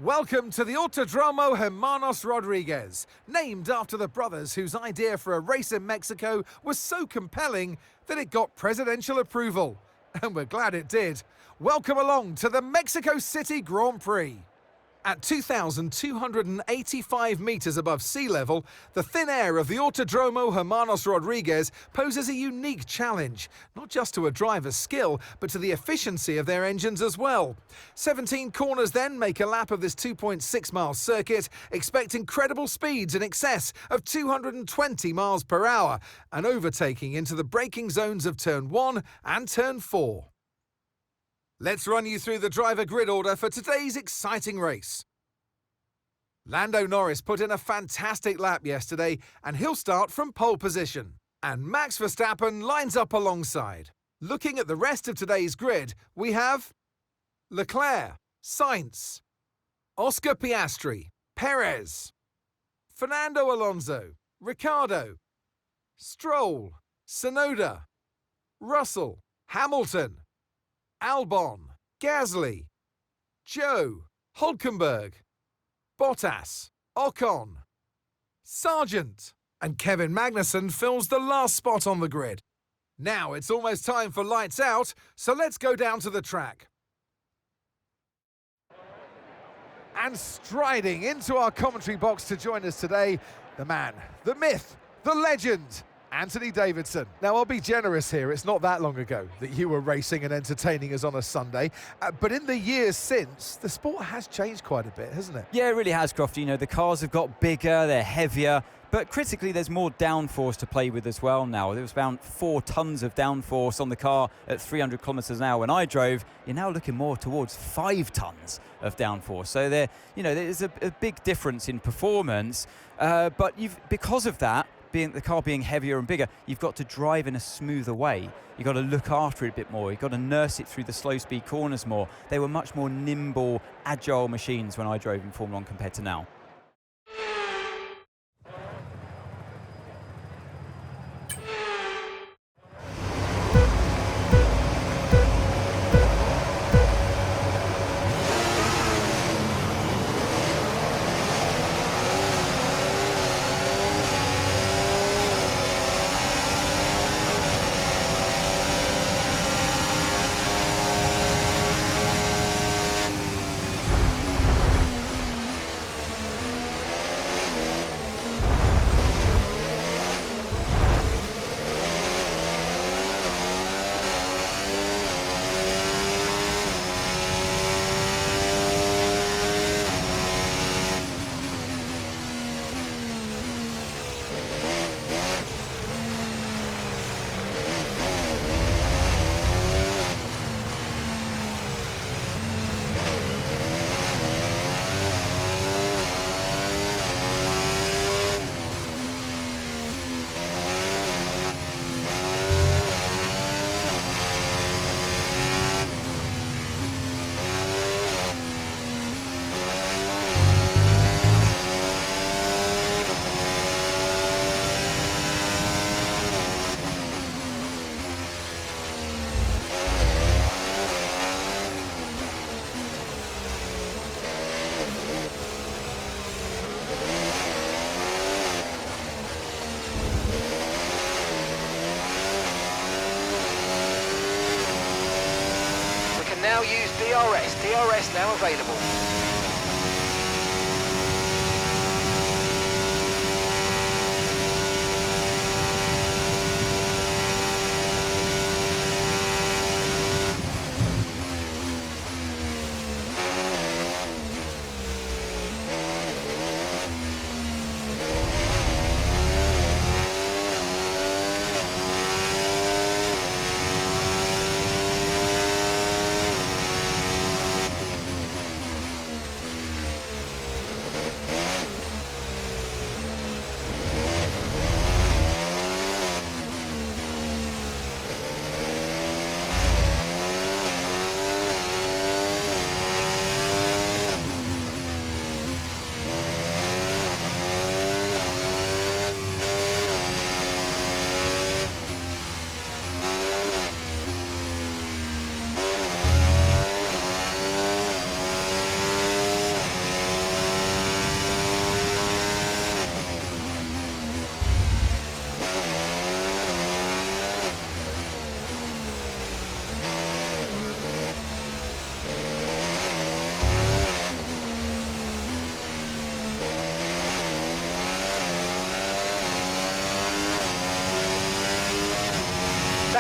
Welcome to the Autodromo Hermanos Rodriguez, named after the brothers whose idea for a race in Mexico was so compelling that it got presidential approval. And we're glad it did. Welcome along to the Mexico City Grand Prix. At 2,285 metres above sea level, the thin air of the Autodromo Hermanos Rodriguez poses a unique challenge, not just to a driver's skill, but to the efficiency of their engines as well. 17 corners then make a lap of this 2.6-mile circuit, expect incredible speeds in excess of 220 miles per hour, and overtaking into the braking zones of Turn 1 and Turn 4. Let's run you through the driver grid order for today's exciting race. Lando Norris put in a fantastic lap yesterday, and he'll start from pole position. And Max Verstappen lines up alongside. Looking at the rest of today's grid, we have Leclerc, Sainz, Oscar Piastri, Perez, Fernando Alonso, Ricciardo, Stroll, Tsunoda, Russell, Hamilton, Albon, Gasly, Joe, Hülkenberg, Bottas, Ocon, Sargent, and Kevin Magnussen fills the last spot on the grid. Now it's almost time for lights out, so let's go down to the track. And striding into our commentary box to join us today, the man, the myth, the legend, Anthony Davidson. Now, I'll be generous here. It's not that long ago that you were racing and entertaining us on a Sunday. But in the years since, the sport has changed quite a bit, hasn't it? Yeah, it really has, Crofty. You know, the cars have got bigger, they're heavier, but critically, there's more downforce to play with as well now. There was around 4 tons of downforce on the car at 300 kilometres an hour when I drove. You're now looking more towards 5 tons of downforce. So there's a big difference in performance. But because of that, the car being heavier and bigger, you've got to drive in a smoother way. You've got to look after it a bit more. You've got to nurse it through the slow speed corners more. They were much more nimble, agile machines when I drove in Formula 1 compared to now. Now use DRS now available.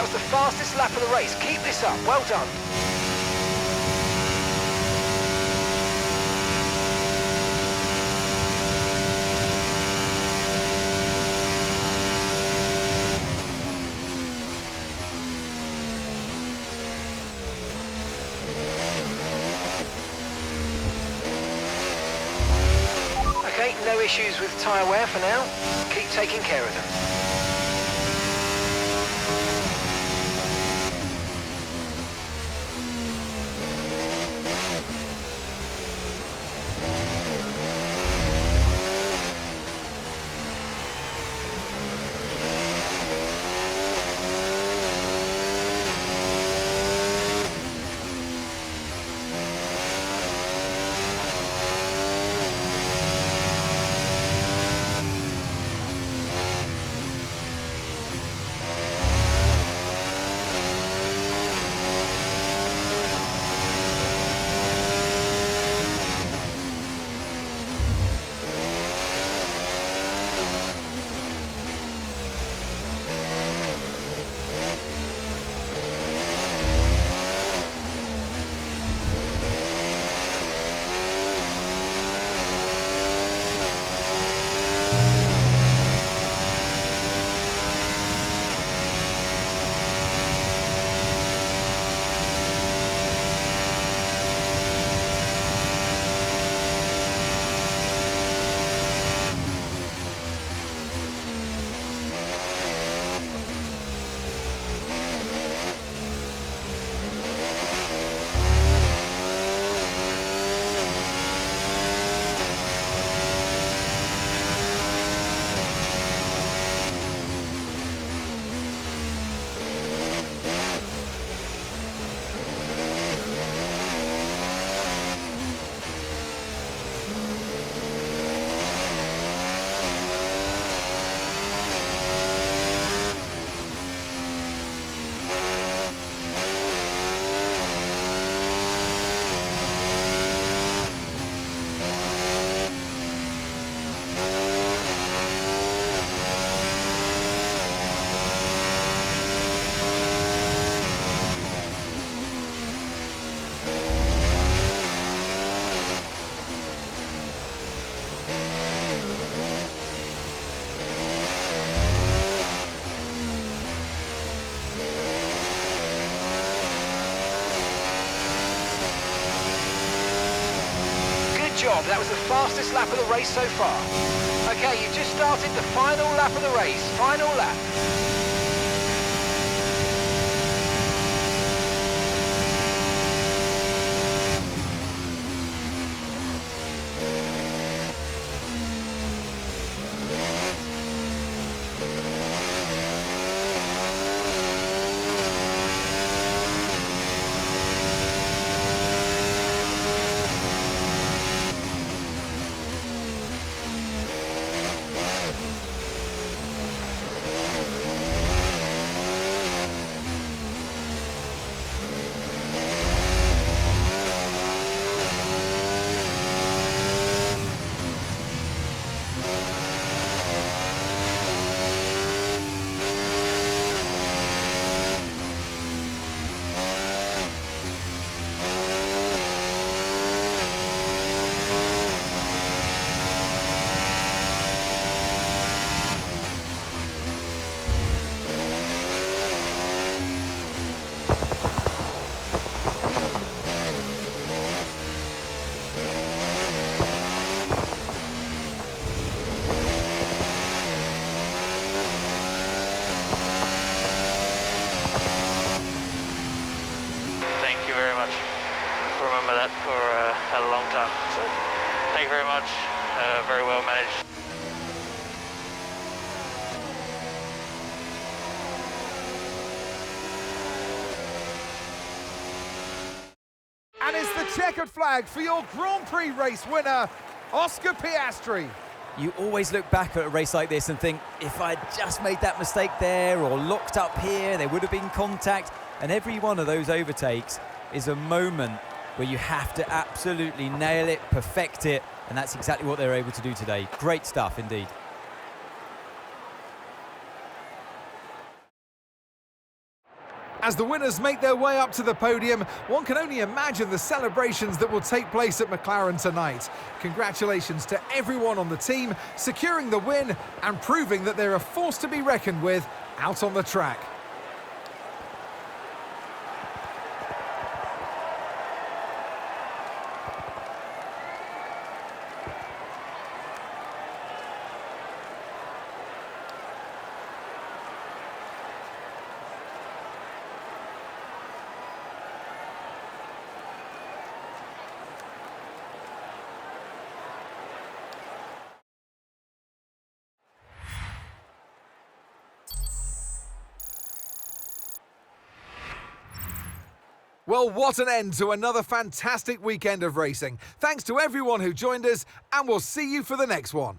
That was the fastest lap of the race. Keep this up. Well done. Okay, no issues with tyre wear for now. Keep taking care of them. Job. That was the fastest lap of the race so far. Okay, you just started the final lap of the race. Final lap. Remember that for a long time. So thank you very much. Very well managed. And it's the checkered flag for your Grand Prix race winner, Oscar Piastri. You always look back at a race like this and think, if I'd just made that mistake there or looked up here, there would have been contact. And every one of those overtakes is a moment where you have to absolutely nail it, perfect it, and that's exactly what they were able to do today. Great stuff indeed. As the winners make their way up to the podium, one can only imagine the celebrations that will take place at McLaren tonight. Congratulations to everyone on the team, securing the win and proving that they're a force to be reckoned with out on the track. Well, what an end to another fantastic weekend of racing. Thanks to everyone who joined us, and we'll see you for the next one.